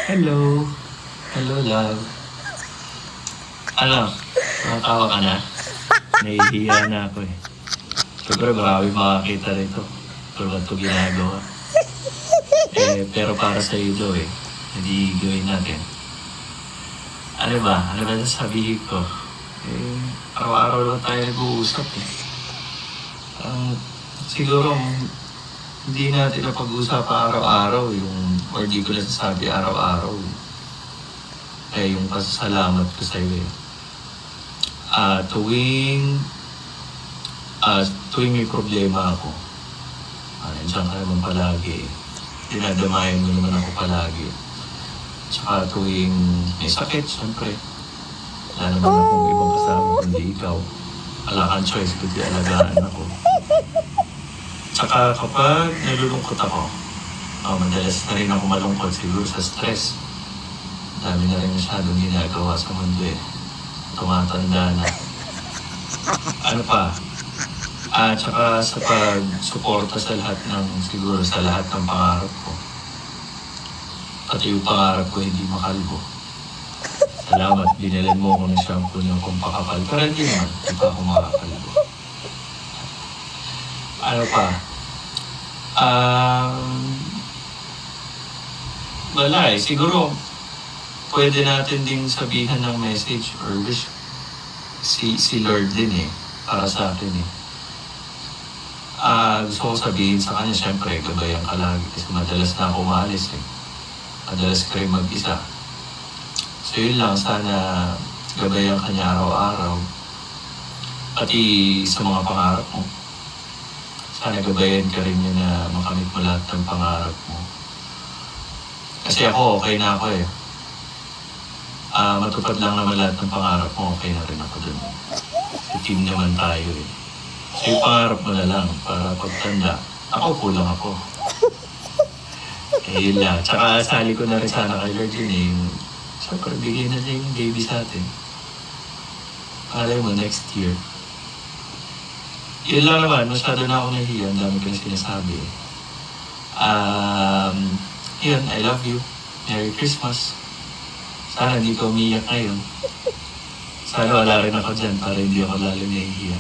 Hello. Hello, love. Ano? Nakatawa ka na? Nahihiya na ako eh. Siyempre, marami makakita rito. Pero ba't ko ginagawa? Pero para sa iyo daw eh. Hindi gawin natin. Ano ba? Ano ba sasabihin ko? Araw-araw lang tayo nag-uusap eh. Siguro, hindi natin napag-uusapan araw-araw or di ko nasasabi araw-araw. Yung pasasalamat ko sa iyo eh. Tuwing may problema ako, nandiyan ka naman palagi. Dinadamayan mo naman ako palagi. Tsaka tuwing may sakit, syempre, wala naman akong ibang kasama kundi ikaw. Wala kang choice kundi alagaan ako. Tsaka kapag nalulungkot ako, madalas na rin ako malungkot siguro sa stress. Dami na rin masyadong ginagawa sa mundo eh. Tumatanda na. Ano pa? Tsaka sa pag-suporta sa lahat ng pangarap ko. Pati yung pangarap ko hindi makalbo. Salamat, binalan mo ako ng shampoo ng kumpakapal. Pero hindi naman, hindi pa ako makakalbo. Ano pa? Wala eh. Siguro, pwede natin ding sabihan ng message or wish si Lord din eh, para sa akin eh. Gusto ko sabihin sa kanya, syempre, gabayan ka lagi kasi madalas na ako maalis eh. Madalas ka rin mag-isa. So yun lang, sana gabayan ka niya araw-araw. Pati sa mga pangarap mo. Sana gabayan ka rin niya na makamit mo lahat ng pangarap mo. Kasi ako, okay na ako eh. Matupad lang naman lahat ng pangarap mo, okay na rin ako dun. Sa team naman tayo eh. So yung pangarap mo na lang, para pagtanda, ako kulang ako. Yun lang. Tsaka sali ko na rin sana kay Lord yun eh. Siyempre, bigyan na niya yung baby sa atin. Alay mo, next year. Yun lang naman, masyado na ako nahiya. Ang dami ko na sinasabi. Yun, I love you. Merry Christmas. Sana hindi ko umiyak ngayon. Sana wala rin ako dyan para hindi ako lalo nahihiya.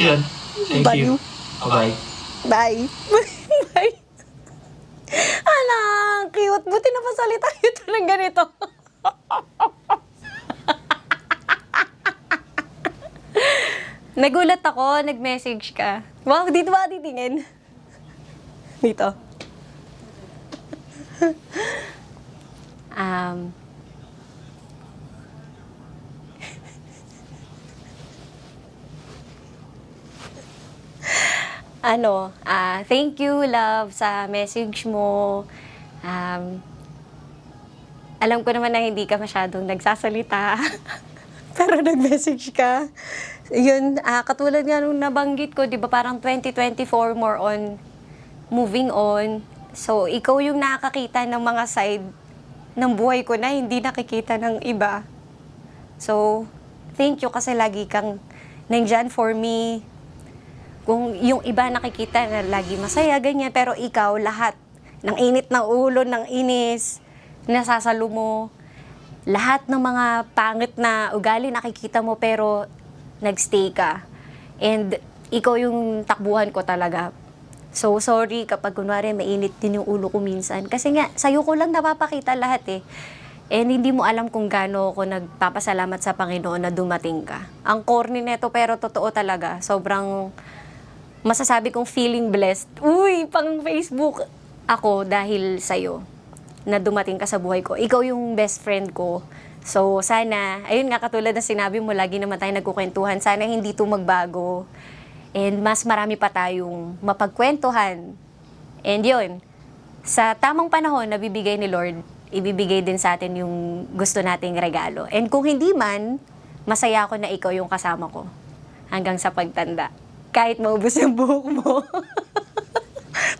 Yan. Thank you. Bye-bye. Bye. Bye. Anak, cute. Buti na pasalita ito ng ganito. Nagulat ako, nag-message ka. Wow, dito ba titingin? Dito. Thank you, love, sa message mo. Alam ko naman na hindi ka masyadong nagsasalita. Pero nag-message ka. Yun, katulad nga nung nabanggit ko, di ba parang 2024 more on moving on. So, ikaw yung nakakakita ng mga side ng buhay ko na hindi nakikita ng iba. So, thank you kasi lagi kang nandyan for me. Kung yung iba nakikita na lagi masaya, ganyan. Pero ikaw, lahat ng init ng ulo, ng inis, nasasalo mo. Lahat ng mga pangit na ugali nakikita mo pero nagstay ka. And ikaw yung takbuhan ko talaga. So, sorry kapag kunwari mainit din yung ulo ko minsan. Kasi nga, sa'yo ko lang napapakita lahat eh. And hindi mo alam kung gaano ako nagpapasalamat sa Panginoon na dumating ka. Ang corny neto pero totoo talaga. Sobrang masasabi kong feeling blessed. Uy, pang Facebook ako dahil sa'yo na dumating ka sa buhay ko. Ikaw yung best friend ko. So, sana, ayun nga katulad na sinabi mo, lagi naman tayo nagkukwentuhan. Sana hindi ito magbago. And mas marami pa tayong mapagkwentuhan. And yun, sa tamang panahon na bibigay ni Lord, ibibigay din sa atin yung gusto nating regalo. And kung hindi man, masaya ako na ikaw yung kasama ko hanggang sa pagtanda. Kahit maubos yung buhok mo.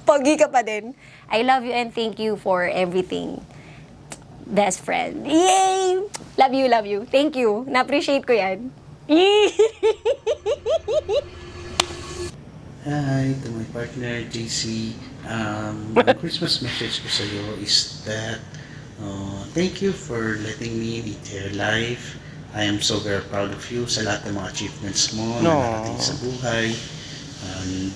Pogi ka pa din. I love you and thank you for everything. Best friend. Yay! Love you, love you. Thank you. Na-appreciate ko yan. Hi, to my partner, JC. My Christmas message ko sa iyo is that thank you for letting me lead your life. I am so very proud of you sa lahat ng mga achievements mo na narating sa buhay. And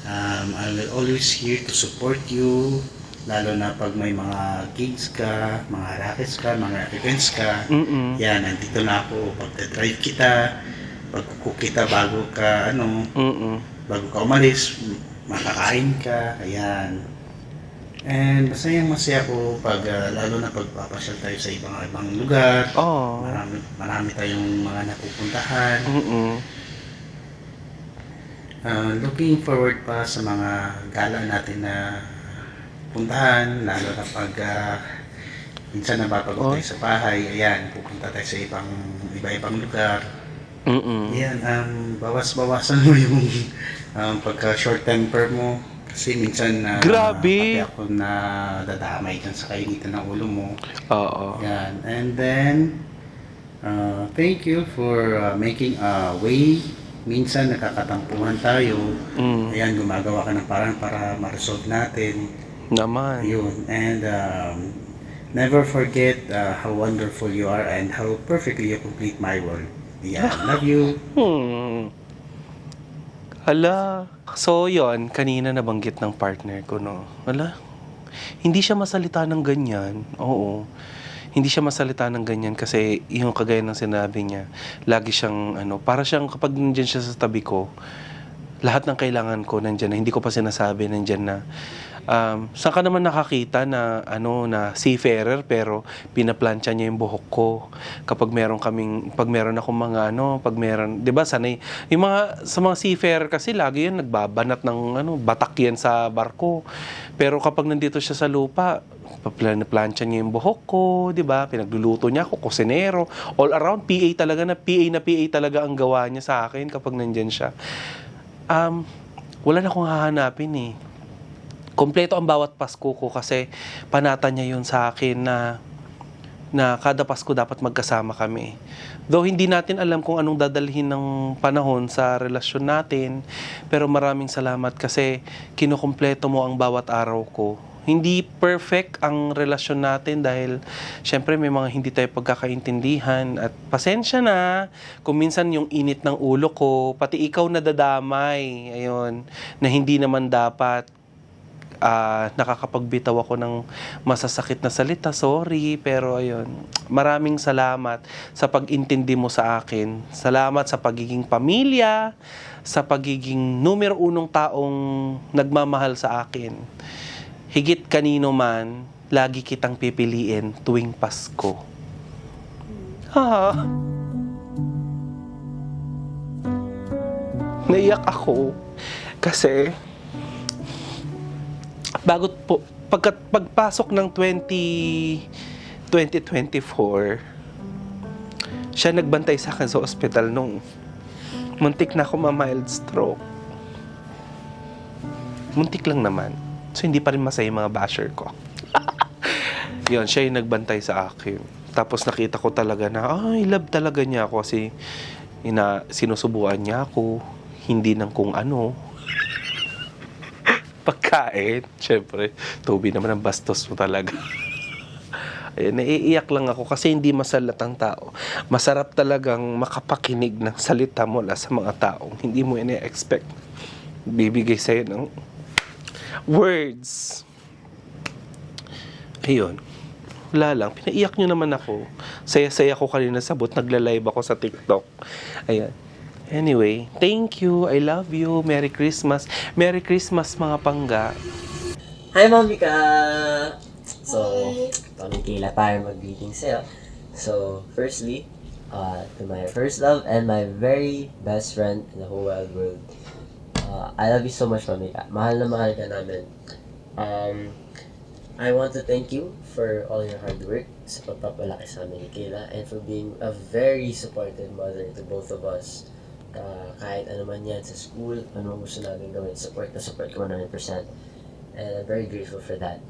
I will always here to support you, lalo na pag may mga gigs ka, mga rackets ka, mga events ka. Yan, nandito na ako. Pagdadrive kita, pagkukook kita bago ka umalis, makakain ka, ayan. And masaya ko pag lalo na pagpapasyal tayo sa ibang lugar. Marami tayong mga napupuntahan. Looking forward pa sa mga gala natin na puntahan, lalo na pag minsan napapagod tayo sa bahay, ayan, pupunta tayo sa iba-ibang lugar. Ayan, bawas-bawasan mo yung pagka short temper mo. Kasi minsan pati ako na dadamay dyan sa kainitan ng ulo mo. Yan. And then thank you for making a way. Minsan nakakatampuhan tayo. Ayan, gumagawa ka ng parang para ma-resolve natin. Ayun. And never forget how wonderful you are and how perfectly you complete my world. Yeah, love you. Hala. So, yon kanina nabanggit ng partner ko, no? Hala. Hindi siya masalita ng ganyan. Oo. Hindi siya masalita ng ganyan kasi yung kagaya ng sinabi niya, lagi siyang, para siyang kapag nandiyan siya sa tabi ko, lahat ng kailangan ko nandiyan na, hindi ko pa sinasabi nandiyan na. Saan ka naman nakakita na na seafarer pero pinaplantsa niya yung buhok ko kapag pag meron akong mga 'di ba sanay yung sa mga seafarer kasi lagi yan nagbabanat ng batak yan sa barko, pero kapag nandito siya sa lupa pinaplantsa niya yung buhok ko, 'di ba, pinagluluto niya ako, kusinero, all around PA talaga, na PA talaga ang gawa niya sa akin kapag nandiyan siya. Wala na akong hahanapin eh. Kompleto ang bawat Pasko ko kasi panata niya yun sa akin na kada Pasko dapat magkasama kami. Though hindi natin alam kung anong dadalhin ng panahon sa relasyon natin, pero maraming salamat kasi kinukumpleto mo ang bawat araw ko. Hindi perfect ang relasyon natin dahil syempre may mga hindi tayo pagkakaintindihan at pasensya na kung minsan yung init ng ulo ko, pati ikaw nadadamay, ayun, na hindi naman dapat. Nakakapagbitaw ako ng masasakit na salita, sorry, pero ayun, maraming salamat sa pag-intindi mo sa akin. Salamat sa pagiging pamilya, sa pagiging numero unong taong nagmamahal sa akin. Higit kanino man, lagi kitang pipiliin tuwing Pasko. Naiyak ako kasi pagpasok ng 2024, siya nagbantay sa akin sa ospital nung muntik na ako ma-mild stroke. Muntik lang naman. So, hindi pa rin masaya yung mga basher ko. Yun, siya yung nagbantay sa akin. Tapos nakita ko talaga na, love talaga niya ako kasi sinusubuan niya ako, hindi ng kung ano. Pagkain, syempre, Toby naman ang bastos mo talaga. Ayan, naiiyak lang ako kasi hindi masalatang tao. Masarap talagang makapakinig ng salita mula sa mga taong hindi mo ina-expect. Bibigay sa'yo ng words. Ayun. Wala lang. Pinaiyak nyo naman ako. Saya-saya ko kanina sabot. Nagla-live ako sa TikTok. Ayan. Anyway, thank you. I love you. Merry Christmas. Merry Christmas, mga pangga. Hi, Mamika! So, pamikila tayo mag-greeting sa'yo. So, firstly, to my first love and my very best friend in the whole wide world, I love you so much, Mamika. Mahal na mahal ka namin. I want to thank you for all your hard work sa pagpapalaki sa amin ni Kayla and for being a very supportive mother to both of us. Kahit ano man yan sa school, ano gusto namin gawin, support ko 100%. And I'm very grateful for that.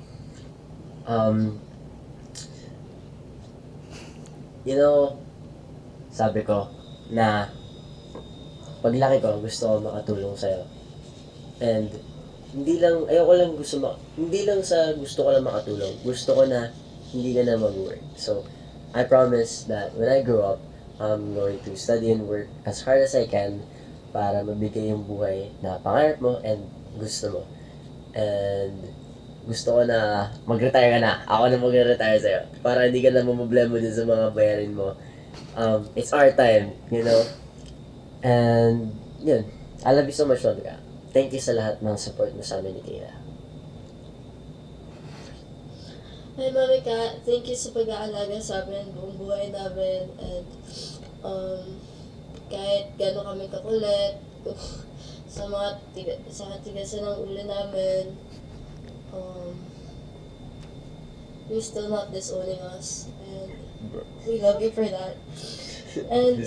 Sabi ko na paglaki ko, gusto ko makatulong sa'yo. And hindi lang, ayoko lang hindi lang sa gusto ko lang makatulong. Gusto ko na hindi ka na mag-work. So, I promise that when I grow up, I'm going to study and work as hard as I can para mabigay yung buhay na pangarap mo and gusto mo. And gusto ko na mag-retire ka na. Ako na mag-retire sa'yo. Para hindi ka na mamblema din sa mga bayarin mo. It's our time, you know? And, yun. I love you so much, Monica. Thank you sa lahat ng support mo sa amin ni Kayla. Hi, Monica. Thank you sa pag-aalaga sa amin buong buhay namin. And kahit gano'n kami kakulit, sa tigasan ng ulo namin, you're still not disowning us. And we love you for that. And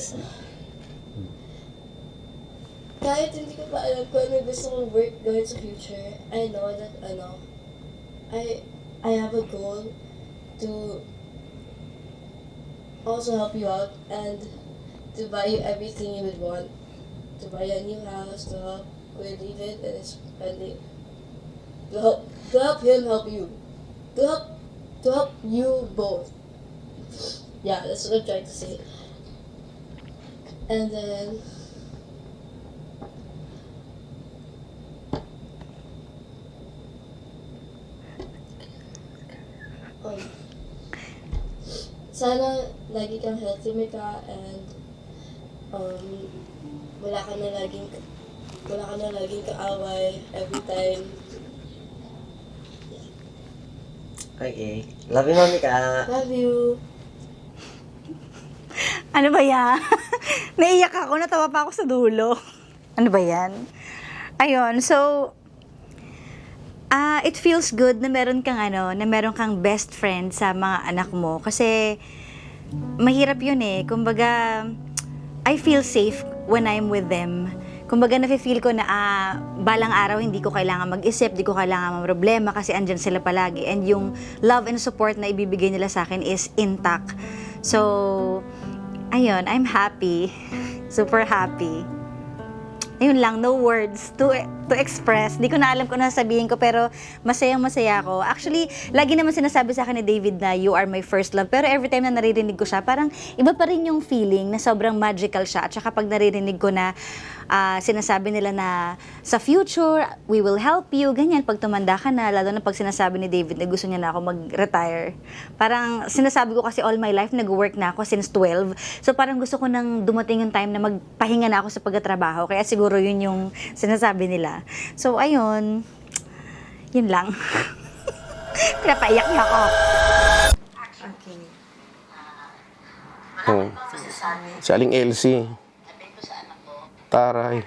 kahit hindi ko pa alam kung ano gusto kong work gawin sa future, I know that, I have a goal to also help you out and to buy you everything you would want. To buy you a new house, to help with David and his spending. To help him help you. To help you both. Yeah, that's what I'm trying to say. And then sana lagi kang healthy, Mika, and wala ka na laging kaaway every time. Okay. Love you, Monica. Love you. Ano ba yan? Naiyak ako, natawa pa ako sa dulo. Ano ba yan? Ayun, so, it feels good na meron kang best friend sa mga anak mo. Kasi, mahirap yun eh. Kumbaga, I feel safe when I'm with them. Kumbaga, nafe-feel ko na balang araw hindi ko kailangan mag-isip, hindi ko kailangan problema kasi andyan sila palagi. And yung love and support na ibibigay nila sa akin is intact. So, ayun, I'm happy. Super happy. Ayun lang, no words to express. Di ko na alam kung ano sabihin ko, pero masayang-masaya ako. Actually, lagi naman sinasabi sa akin ni David na you are my first love. Pero every time na naririnig ko siya, parang iba pa rin yung feeling na sobrang magical siya. At saka pag naririnig ko na sinasabi nila na sa future, we will help you, ganyan, pag tumanda ka na, lalo na pag sinasabi ni David na gusto niya na ako mag-retire. Parang sinasabi ko kasi all my life, nag-work na ako since 12. So parang gusto ko nang dumating yung time na magpahinga na ako sa pagtatrabaho. Kaya siguro yun yung sinasabi nila. So ayun, yun lang. Pinapaiyak niya ako. Oh. Si Aling Elsie. Taray.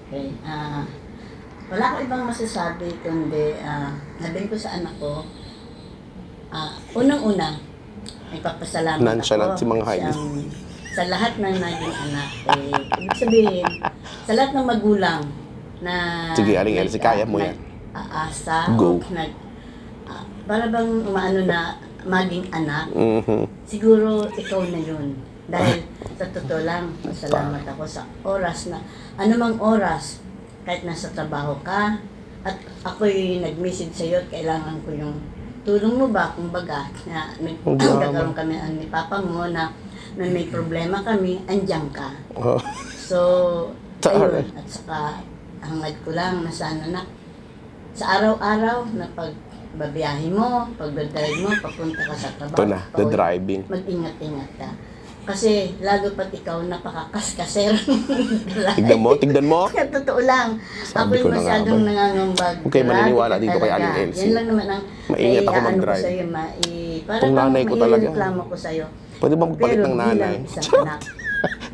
Okay, wala ko ibang masasabi kundi sabihin ko sa anak ko, unang-una, ipapasalamat Nonchalant ako si Mang Heidi. sa lahat ng naging anak. Ibig sabihin, sa lahat ng magulang na Sige, Aling Elsie, kaya mo yan. Aasa, Go. para bang umaano na maging anak, Mhm. siguro ikaw na yun. Dahil sa totoo lang, masalamat ako sa oras na, anumang oras, kahit nasa trabaho ka, at ako'y nag-message sa'yo at kailangan ko yung tulong mo ba, kumbaga, na nagkakaroon kami ni Papa mo na may problema kami, andyan ka. Oh. So, ayun, at saka hangad ko lang na sana na sa araw-araw na pagbabiyahe mo, pagdadrive mo, papunta ka sa trabaho. Ito na, the driving. Mag-ingat-ingat ka. Kasi lalo pat ikaw napakakaskaser. Tignan mo. Kaya totoo lang. Sabi Ako'y ko na nga masyadong ba. nangangambag. Huwag kayo maniniwala dito kay Talaga. Aling Elsie. Yan lang naman ang Maingat ako mag-drive. ko sa'yo, parang Kung nanay ko talaga. reklamo ko sa'yo. Pwede bang magpalit Pero ng nanay? bilang isang anak,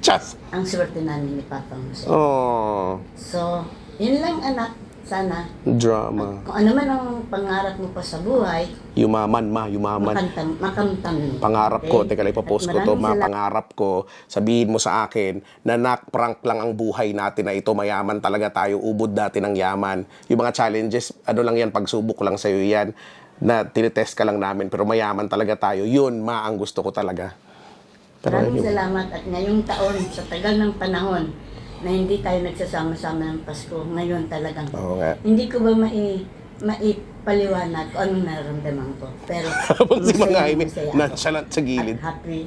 Chas! ang swerte namin ni Papa mo sa'yo. Oh, So, yun lang anak. Sana, drama. kung ano man ang pangarap mo pa sa buhay, Yumaman. makamtan mo. Pangarap ko, Okay? teka lang ipapost ko At to, maraming salamat. pangarap ko, sabihin mo sa akin na prank lang ang buhay natin na ito, mayaman talaga tayo, ubod natin ng yaman. Yung mga challenges, ano lang yan, pagsubok lang sa'yo yan, na tinitest ka lang namin, pero mayaman talaga tayo. Yun, ang gusto ko talaga. Pero Maraming yun. salamat at ngayong taon, sa tagal ng panahon, na hindi tayo nagsasama-sama ng Pasko. Ngayon talagang Oo nga. hindi ko ba maipaliwanag kung anong nararamdaman ko. Pero Habang si Mang Jaime, masaya ako. nonchalant sa gilid. At happy.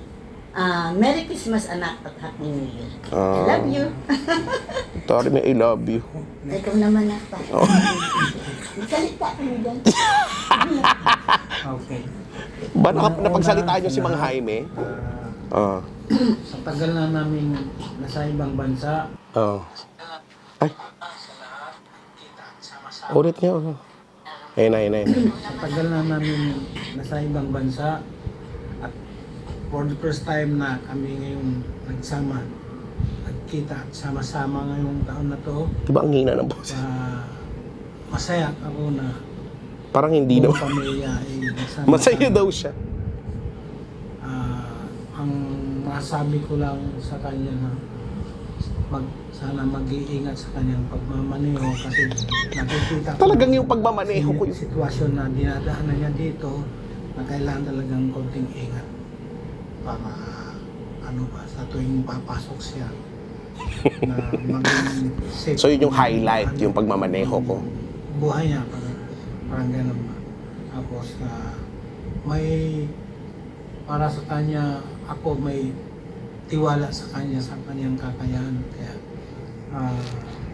Merry Christmas, anak, at Happy New Year. I Ah. love you. Tari, I love you. Ikaw naman na pa. Salita kami dyan. Okay. Ba, napagsalita niyo si Mang Jaime? Ah. Sa tagal na namin nasa ibang bansa, Oh. Ay. Ulit niya. Ayun. sa tagal na namin nasa ibang bansa, at for the first time na kami ngayon nagsama, nagkita at sama-sama ngayong taon na to, Diba ang hina ng boses? masaya ako na Parang hindi daw. buong pamilya ay nagsama. Masaya daw siya. Ang masabi ko lang sa kanya na sana mag-iingat sa kanyang pagmamaneho kasi nakikita ko Talagang yung pagmamaneho ko yung sitwasyon na dinadaanan niya dito na kailangan talagang konting ingat para sa tuwing papasok siya na maging safe. So yun yung highlight, yung pagmamaneho ko. Buhay niya, parang gano'n ba. Tapos may para sa kanya, ako may tiwala sa kanya, sa kanyang kakayahan. Kaya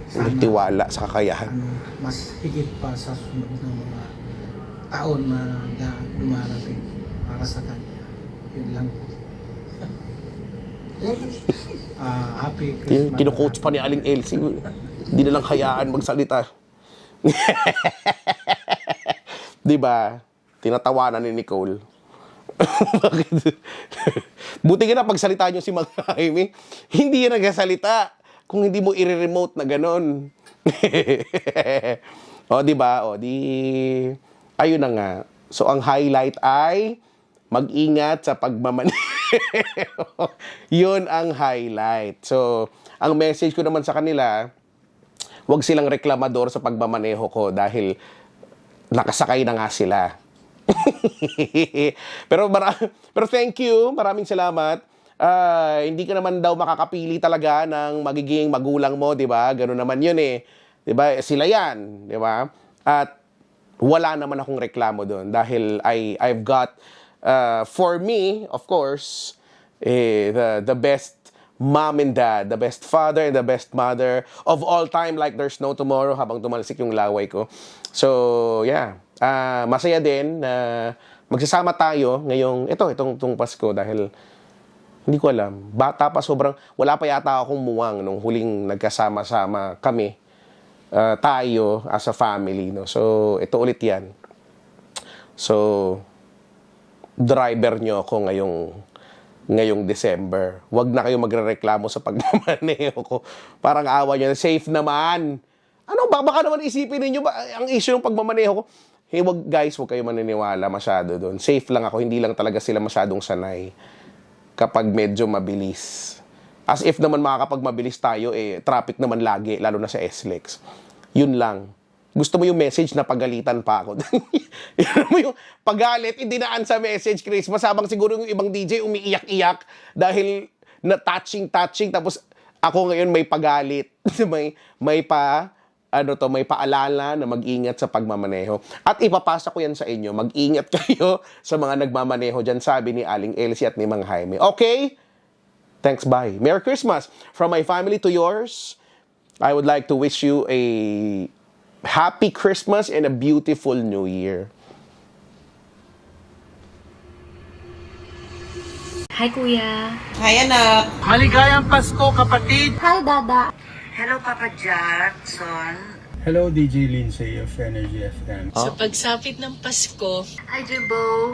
sana Tiwala sa kakayahan. mas higit pa sa sunod ng mga taon na dumarating para sa kanya. Yun lang. Happy Christmas. Kino-coach pa ni Aling Elsie. Hindi na lang hayaan magsalita. Diba? Tinatawanan ni Nicole. Bakit? Buti nga na pagsalita nyo si Mang Jaime, hindi yan nagsasalita kung hindi mo i-remote na ganon. O, diba? O, ayun na nga. So, ang highlight ay mag-ingat sa pagmamaneho. Yun ang highlight. So, ang message ko naman sa kanila, wag silang reklamador sa pagmamaneho ko dahil nakasakay na nga sila. pero thank you, maraming salamat. Hindi ka naman daw makakapili talaga ng magiging magulang mo, 'di ba? Ganoon naman 'yun eh. 'Di ba? Sila 'yan, 'di ba? At wala naman akong reklamo doon dahil I've got for me, of course, the best mom and dad, the best father and the best mother of all time, like there's no tomorrow habang tumalsik yung laway ko. So, yeah. Masaya din na magsasama tayo ngayong itong Pasko dahil hindi ko alam. Bata pa wala pa yata akong muwang nung huling nagkasama-sama kami. Tayo as a family, no. So, ito ulit 'yan. So, driver nyo ako ngayong December. Huwag na kayo magrereklamo sa pagmamaneho ko. Parang awa nyo, safe naman. Ano ba? Baka naman isipin ninyo ba ang issue ng pagmamaneho ko? Hey, wag kayo maniniwala masyado doon. Safe lang ako, hindi lang talaga sila masyadong sanay kapag medyo mabilis. As if naman makakapagmabilis tayo, traffic naman lagi, lalo na sa SLEX. Yun lang. Gusto mo yung message na pagalitan pa ako. Mo yung pagalit, hindi naan sa message, Chris. Masabang siguro yung ibang DJ umiiyak-iyak dahil na touching, tapos ako ngayon may pagalit. may paalala na mag-ingat sa pagmamaneho. At ipapasa ko yan sa inyo. Mag-ingat kayo sa mga nagmamaneho dyan, sabi ni Aling Elsie at ni Mang Jaime. Okay? Thanks, bye. Merry Christmas. From my family to yours, I would like to wish you a Happy Christmas and a beautiful New Year. Hi, Kuya. Hi, anak. Maligayang Pasko, kapatid! Hi, Dada. Hello, Papa Jackson. Hello, DJ Lindsay of Energy FM. Sa pagsapit ng Pasko, Hi, Jimbo.